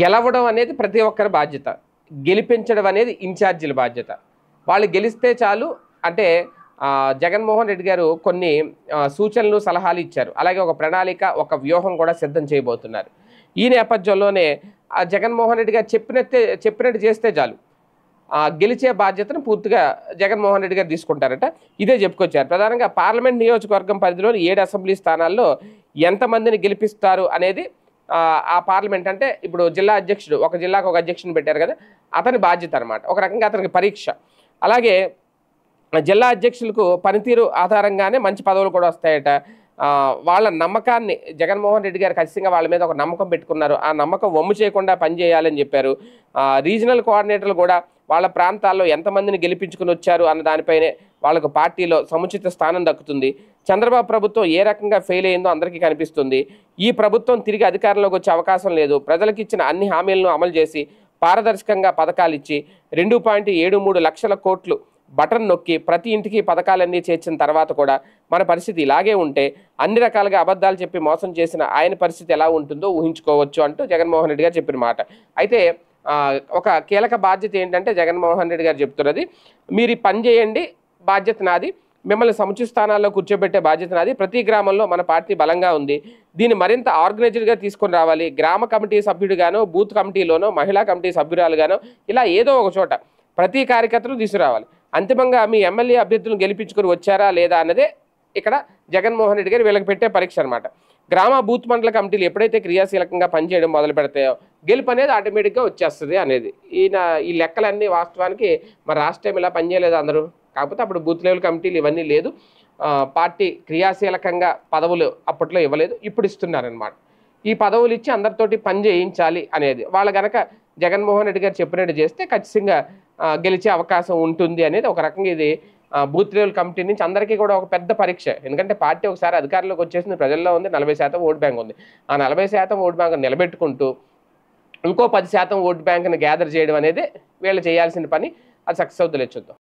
గెలవడం అనేది ప్రతి ఒక్కరి బాధ్యత. గెలిపించడం అనేది ఇన్ఛార్జీల బాధ్యత. వాళ్ళు గెలిస్తే చాలు. అంటే జగన్మోహన్ రెడ్డి గారు కొన్ని సూచనలు, సలహాలు ఇచ్చారు. అలాగే ఒక ప్రణాళిక, ఒక వ్యూహం కూడా సిద్ధం చేయబోతున్నారు. ఈ నేపథ్యంలోనే జగన్మోహన్ రెడ్డి గారు చెప్పినట్టు చేస్తే చాలు. గెలిచే బాధ్యతను పూర్తిగా జగన్మోహన్ రెడ్డి గారు తీసుకుంటారట. ఇదే చెప్పుకొచ్చారు. ప్రధానంగా పార్లమెంట్ నియోజకవర్గం పరిధిలోని 7 అసెంబ్లీ స్థానాల్లో ఎంతమందిని గెలిపిస్తారు అనేది ఆ పార్లమెంట్ అంటే ఇప్పుడు జిల్లా అధ్యక్షుడు, ఒక జిల్లాకు ఒక అధ్యక్షుని పెట్టారు కదా, అతని బాధ్యత అనమాట. ఒక రకంగా అతనికి పరీక్ష. అలాగే జిల్లా అధ్యక్షులకు పనితీరు ఆధారంగానే మంచి పదవులు కూడా వస్తాయట. వాళ్ళ నమ్మకాన్ని జగన్మోహన్ రెడ్డి గారు ఖచ్చితంగా వాళ్ళ మీద ఒక నమ్మకం పెట్టుకున్నారు. ఆ నమ్మకం వమ్ము చేయకుండా పనిచేయాలని చెప్పారు. రీజనల్ కోఆర్డినేటర్లు కూడా వాళ్ళ ప్రాంతాల్లో ఎంతమందిని గెలిపించుకుని వచ్చారు అన్న దానిపైనే వాళ్ళకు పార్టీలో సముచిత స్థానం దక్కుతుంది. చంద్రబాబు ప్రభుత్వం ఏ రకంగా ఫెయిల్ అయిందో అందరికీ కనిపిస్తుంది. ఈ ప్రభుత్వం తిరిగి అధికారంలోకి వచ్చే అవకాశం లేదు. ప్రజలకు ఇచ్చిన అన్ని హామీలను అమలు చేసి పారదర్శకంగా పథకాలు ఇచ్చి 2.73 లక్షల కోట్లు బటన్ నొక్కి ప్రతి ఇంటికి పథకాలన్నీ చేర్చిన తర్వాత కూడా మన పరిస్థితి ఇలాగే ఉంటే అన్ని రకాలుగా అబద్ధాలు చెప్పి మోసం చేసిన ఆయన పరిస్థితి ఎలా ఉంటుందో ఊహించుకోవచ్చు అంటూ జగన్మోహన్ రెడ్డి గారు చెప్పిన మాట. అయితే ఒక కీలక బాధ్యత ఏంటంటే జగన్మోహన్ రెడ్డి గారు చెప్తున్నది, మీరు పని చేయండి, బాధ్యత నాది, మిమ్మల్ని సముచిత స్థానాల్లో కూర్చోబెట్టే బాధ్యత నాది. ప్రతి గ్రామంలో మన పార్టీ బలంగా ఉంది. దీన్ని మరింత ఆర్గనైజ్డ్గా తీసుకొని రావాలి. గ్రామ కమిటీ సభ్యుడిగానో, బూత్ కమిటీలోనో, మహిళా కమిటీ సభ్యురాలుగానో ఇలా ఏదో ఒక చోట ప్రతి కార్యకర్తను తీసుకురావాలి. అంతిమంగా మీ ఎమ్మెల్యే అభ్యర్థులను గెలిపించుకొని వచ్చారా లేదా అన్నదే ఇక్కడ జగన్మోహన్ రెడ్డి గారు వీళ్ళకి పెట్టే పరీక్ష అనమాట. గ్రామ బూత్ మండల కమిటీలు ఎప్పుడైతే క్రియాశీలకంగా పనిచేయడం మొదలు పెడతాయో గెలుపు అనేది ఆటోమేటిక్గా వచ్చేస్తుంది అనేది ఈ లెక్కలన్నీ వాస్తవానికి మరి రాష్ట్రం ఇలా పనిచేయలేదు అందరూ. కాకపోతే అప్పుడు బూత్ లెవెల్ కమిటీలు ఇవన్నీ లేదు. పార్టీ క్రియాశీలకంగా పదవులు అప్పట్లో ఇవ్వలేదు, ఇప్పుడు ఇస్తున్నారనమాట. ఈ పదవులు ఇచ్చి అందరితోటి పని చేయించాలి అనేది వాళ్ళు గనక జగన్మోహన్ రెడ్డి గారు చెప్పినట్టు చేస్తే ఖచ్చితంగా గెలిచే అవకాశం ఉంటుంది అనేది ఒక రకంగా ఇది బూత్ లెవెల్ కమిటీ నుంచి అందరికీ కూడా ఒక పెద్ద పరీక్ష. ఎందుకంటే పార్టీ ఒకసారి అధికారంలోకి వచ్చేసింది, ప్రజల్లో ఉంది, 40% ఓట్ బ్యాంక్ ఉంది. ఆ 40% ఓట్ బ్యాంక్ నిలబెట్టుకుంటూ ఇంకో 10% ఓట్ బ్యాంక్ని గ్యాదర్ చేయడం అనేది వీళ్ళు చేయాల్సిన పని. అది సక్సెస్ అవుతుంది చూద్దాం.